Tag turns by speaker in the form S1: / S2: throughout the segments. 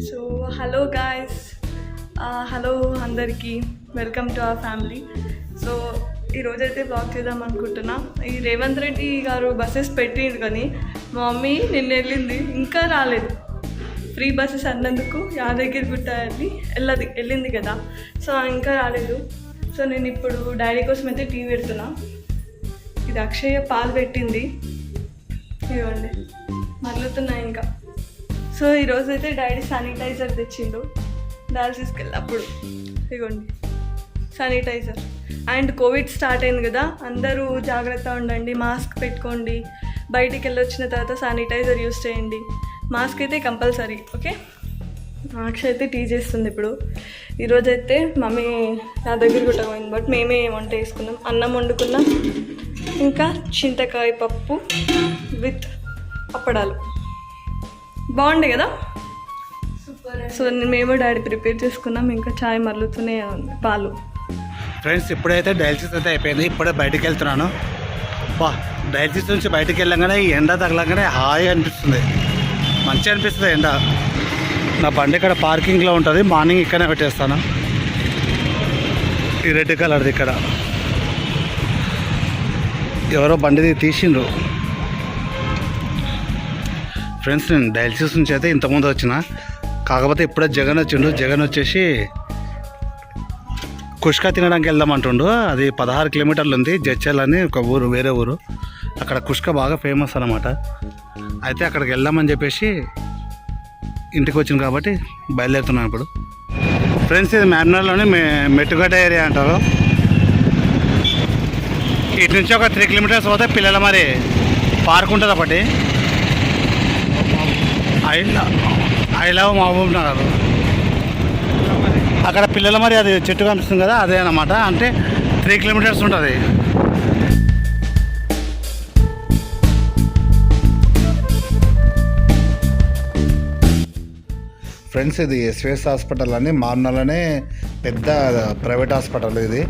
S1: So hello guys, hello అందరికీ, welcome to our family. So ఈరోజైతే blog చేద్దాం అనుకుంటున్నా. ఈ రేవంత్ రెడ్డి గారు బస్సెస్ పెట్టిండు కానీ మా మమ్మీ నిన్న వెళ్ళింది, ఇంకా రాలేదు. ఫ్రీ బస్సెస్ అన్నందుకు యాదగిరిగుట్ట వెళ్ళింది కదా, సో ఇంకా రాలేదు. సో నేను ఇప్పుడు డాడీ కోసం అయితే టీ పెడుతున్నా. ఇది అక్షయ పాలు పెట్టింది, ఇవ్వండి మరలుతున్నాయి ఇంకా. సో ఈరోజు అయితే డాడీ శానిటైజర్ తెచ్చిండు డయాలసిస్కి వెళ్ళినప్పుడు. ఇగోండి శానిటైజర్. అండ్ కోవిడ్ స్టార్ట్ అయింది కదా, అందరూ జాగ్రత్త ఉండండి, మాస్క్ పెట్టుకోండి, బయటికి వెళ్ళి వచ్చిన తర్వాత శానిటైజర్ యూస్ చేయండి, మాస్క్ అయితే కంపల్సరీ. ఓకే, అక్షయ్ అయితే టీ చేస్తుంది ఇప్పుడు. ఈరోజైతే మమ్మీ నా దగ్గర కూడా పోయింది, బట్ మేమే వంట వేసుకున్నాం. అన్నం వండుకున్నాం, ఇంకా చింతకాయ పప్పు విత్ అప్పడాలు. బాగుండే కదా, సూపర్. సో మేము డాడీ ప్రిపేర్ చేసుకున్నాం, ఇంకా చాయ్ మరలుతూనే ఉంది, పాలు.
S2: ఫ్రెండ్స్ ఇప్పుడైతే డయాలసిస్ అయితే అయిపోయింది, ఇప్పుడే బయటికి వెళ్తున్నాను. బా, డయాలసిస్ నుంచి బయటికి వెళ్ళగానే ఈ ఎండ తగలగానే హాయిగా అనిపిస్తుంది, మంచిగా అనిపిస్తుంది ఎండ. నా బండి ఇక్కడ పార్కింగ్లో ఉంటుంది, మార్నింగ్ ఇక్కడనే పెట్టేస్తాను. ఈ రెడ్ కలర్ది ఇక్కడ ఎవరో బండిది తీసిండ్రు. ఫ్రెండ్స్ నేను డయాలసిస్ నుంచి అయితే ఇంతకుముందు వచ్చిన, కాకపోతే ఇప్పుడే జగన్ వచ్చిండు. జగన్ వచ్చేసి కుష్కా తినడానికి వెళ్దాం అంటుండు. అది 16 కిలోమీటర్లు ఉంది, జడ్చల్ అని ఒక ఊరు, వేరే ఊరు. అక్కడ కుష్కా బాగా ఫేమస్ అన్నమాట. అయితే అక్కడికి వెళ్దామని చెప్పేసి ఇంటికి వచ్చింది కాబట్టి బయలుదేరుతున్నాను ఇప్పుడు. ఫ్రెండ్స్ ఇది మ్యామ్నర్లోని మెట్టుగడ్డ ఏరియా అంటారు. ఇటు నుంచి ఒక 3 కిలోమీటర్స్ పోతే పిల్లల మరి పార్క్ ఉంటుంది ఒకటి, ఐ లవ్ మహబూబ్ నగర్. అక్కడ పిల్లల మరి అది చెట్టు కనిపిస్తుంది కదా, అదే అన్నమాట. అంటే 3 కిలోమీటర్స్ ఉంటుంది. ఫ్రెండ్స్ ఇది ఎస్విఎస్ హాస్పిటల్ అని మార్నల్లోనే పెద్ద ప్రైవేట్ హాస్పిటల్. ఇది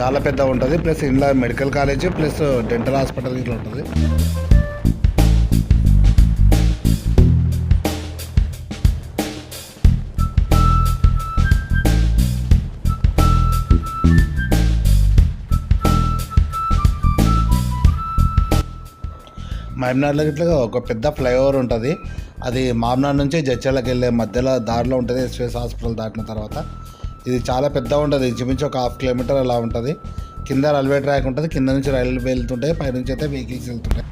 S2: చాలా పెద్ద ఉంటుంది, ప్లస్ ఇంట్లో medical college plus dental hospital ఇట్లా ఉంటుంది. మహబూబ్నగర్లో ఇట్లా ఒక పెద్ద ఫ్లైఓవర్ ఉంటుంది, అది మహబూబ్నగర్ నుంచి జడ్చర్లకు వెళ్ళే మధ్యలో దారిలో ఉంటుంది. ఎస్విఎస్ హాస్పిటల్ దాటిన తర్వాత ఇది చాలా పెద్ద ఉంటుంది, ఇంచుమించు ఒక 1/2 కిలోమీటర్ అలా ఉంటుంది. కింద రైల్వే ట్రాక్ ఉంటుంది, కింద నుంచి రైలు వెళ్తుంటాయి, పైనుంచి అయితే వెహికల్స్ వెళ్తుంటాయి.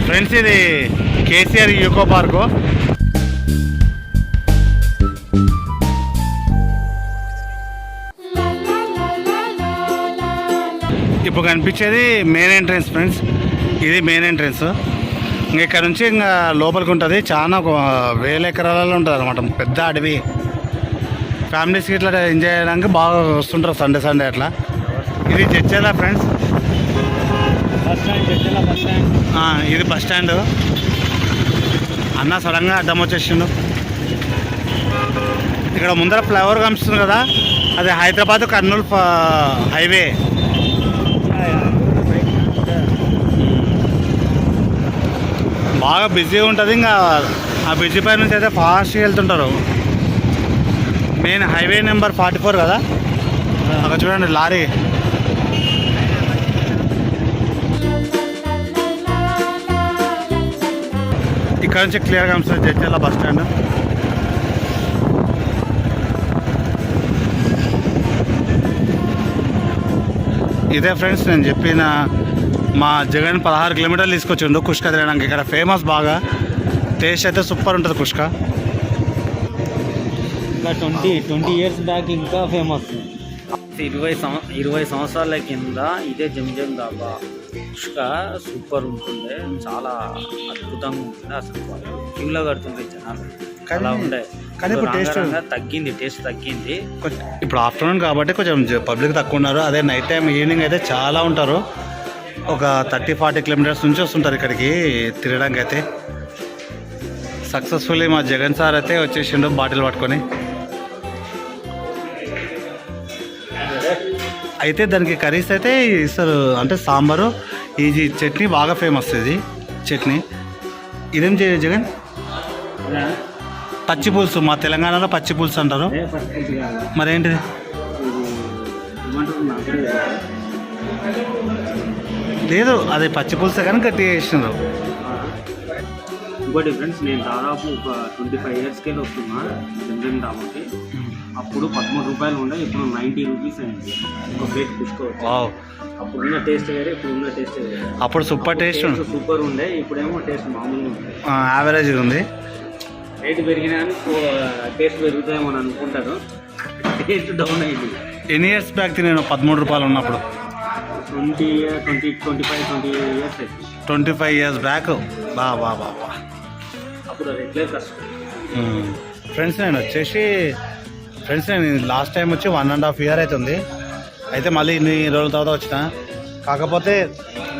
S2: ఫ్రెండ్స్ ఇది కేసీఆర్ యూకో పార్కు. ఇప్పుడు కనిపించేది మెయిన్ ఎంట్రన్స్ ఫ్రెండ్స్, ఇది మెయిన్ ఎంట్రన్స్. ఇంకా ఇక్కడ నుంచి ఇంకా లోపలికి ఉంటుంది, చాలా 1000 ఎకరాలలో ఉంటుంది అనమాట, పెద్ద అడవి. ఫ్యామిలీస్కి ఇట్లా ఎంజాయ్ చేయడానికి బాగా వస్తుంటారు సండే సండే అట్లా. ఇది జడ్చర్ల ఫ్రెండ్స్, ఇది బస్ స్టాండ్. అన్న సడన్గా అడ్డం వచ్చేసిండు. ఇక్కడ ముందర ఫ్లైఓవర్ కనిపిస్తుంది కదా, అది హైదరాబాద్ కర్నూలు హైవే. బాగా బిజీగా ఉంటుంది, ఇంకా ఆ బిజీ పై నుంచి అయితే ఫాస్ట్గా వెళ్తుంటారు. మెయిన్ హైవే నెంబర్ 44 కదా, అక్కడ చూడండి లారీ. ఇక్కడ నుంచి క్లియర్గా కనిపిస్తుంది జడ్చర్ల బస్ స్టాండ్. ఇదే ఫ్రెండ్స్ నేను చెప్పిన మా జగన్ 16 కిలోమీటర్లు తీసుకొచ్చిండు కుష్కా తినడానికి. ఇక్కడ ఫేమస్ బాగా, టేస్ట్ అయితే సూపర్ ఉంటుంది కుష్కా.
S3: ఇంకా 20 ఇయర్స్ బ్యాక్ ఇంకా ఫేమస్. 20 సంవత్సరాల కింద ఇదే జంజం దాబా కుష్కా సూపర్ ఉంటుంది, చాలా అద్భుతంగా ఉంటుంది. అసలు క్యూలో కడుతుంది జనాలు, అలా ఉండే. కానీ టేస్ట్ తగ్గింది.
S2: ఇప్పుడు ఆఫ్టర్నూన్ కాబట్టి కొంచెం పబ్లిక్ తక్కువ ఉన్నారు. అదే నైట్ టైం ఈవినింగ్ అయితే చాలా ఉంటారు. ఒక 30-40 కిలోమీటర్స్ నుంచి వస్తుంటారు ఇక్కడికి తిరగడానికి అయితే. సక్సెస్ఫుల్లీ మా జగన్ సార్ అయితే వచ్చేసిండు బాటిల్ పట్టుకొని. అయితే దానికి కర్రీస్ అయితే ఇస్తారు, అంటే సాంబారు, ఇది చట్నీ బాగా ఫేమస్. ఇది చట్నీ. ఇదేం జగన్? పచ్చి పులుసు. మా తెలంగాణలో పచ్చి పులుసు అంటారు. మరేంటిది? లేదు, అది పచ్చి పులుసే కానీ గట్టిగా చేసినారు.
S3: ఇంకోటి ఫ్రెండ్స్, నేను దాదాపు ఒక 25 ఇయర్స్కి వెళ్ళి వస్తున్నా జంజం డాబాకి. అప్పుడు 13 రూపాయలు ఉండే, ఇప్పుడు 90 రూపీస్ అయింది ఒక ప్లేట్ తీసుకోవచ్చు. అప్పుడున్న టేస్ట్ వేరే, ఇప్పుడున్న టేస్ట్ వేరే.
S2: అప్పుడు సూపర్ టేస్ట్
S3: సూపర్ ఉండే, ఇప్పుడేమో టేస్ట్ మామూలుగా ఉంది,
S2: యావరేజ్గా ఉంది.
S3: రేటు పెరిగినా కానీ టేస్ట్ పెరుగుతాయేమో అని అనుకుంటారు, టేస్ట్ డౌన్ అయింది.
S2: ఎన్ని ఇయర్స్ బ్యాక్ నేను 13 రూపాయలు ఉన్నప్పుడు?
S3: 25 ఇయర్స్ అయితే.
S2: 25 ఇయర్స్ బ్యాక్. బా బా బా బా.
S3: అప్పుడు రెగ్యులర్ కష్టం.
S2: ఫ్రెండ్స్ నేను లాస్ట్ టైం వచ్చి 1.5 ఇయర్ అవుతుంది. అయితే మళ్ళీ ఇన్ని రోజుల తర్వాత వచ్చిన. కాకపోతే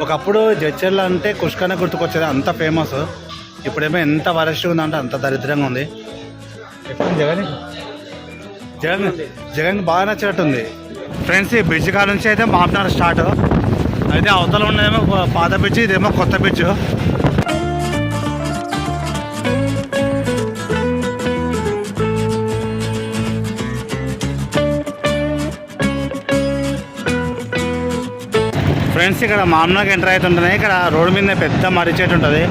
S2: ఒకప్పుడు జడ్చర్ల అంటే కుష్కనే గుర్తుకొచ్చేది, అంత ఫేమస్. ఇప్పుడేమో ఎంత వరస్ట్ ఉందంటే అంత దరిద్రంగా ఉంది. జగన్ బాగా నచ్చినట్టుంది. ఫ్రెండ్స్, ఈ బ్రిడ్జ్ కాడ నుంచి అయితే మాప్నార్ స్టార్ట్. అయితే అవతల ఉన్నదేమో పాత బ్రిడ్జ్, ఇదేమో కొత్త బ్రిడ్జ్. ఫ్రెండ్స్, ఇక్కడ మామ్నాకి ఎంటర్ అవుతుంటున్నాయి. ఇక్కడ రోడ్డు మీద పెద్ద మర్రి చెట్టు ఉంటుంది.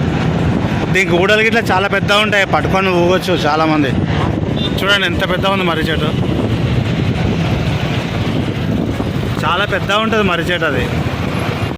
S2: దీనికి ఊడలు గిట్లా చాలా పెద్దగా ఉంటాయి, పట్టుకొని ఊగొచ్చు చాలామంది. చూడండి ఎంత పెద్దగా ఉంది మర్రి చెట్టు, చాలా పెద్దగా ఉంటుంది మర్రి చెట్టు అది.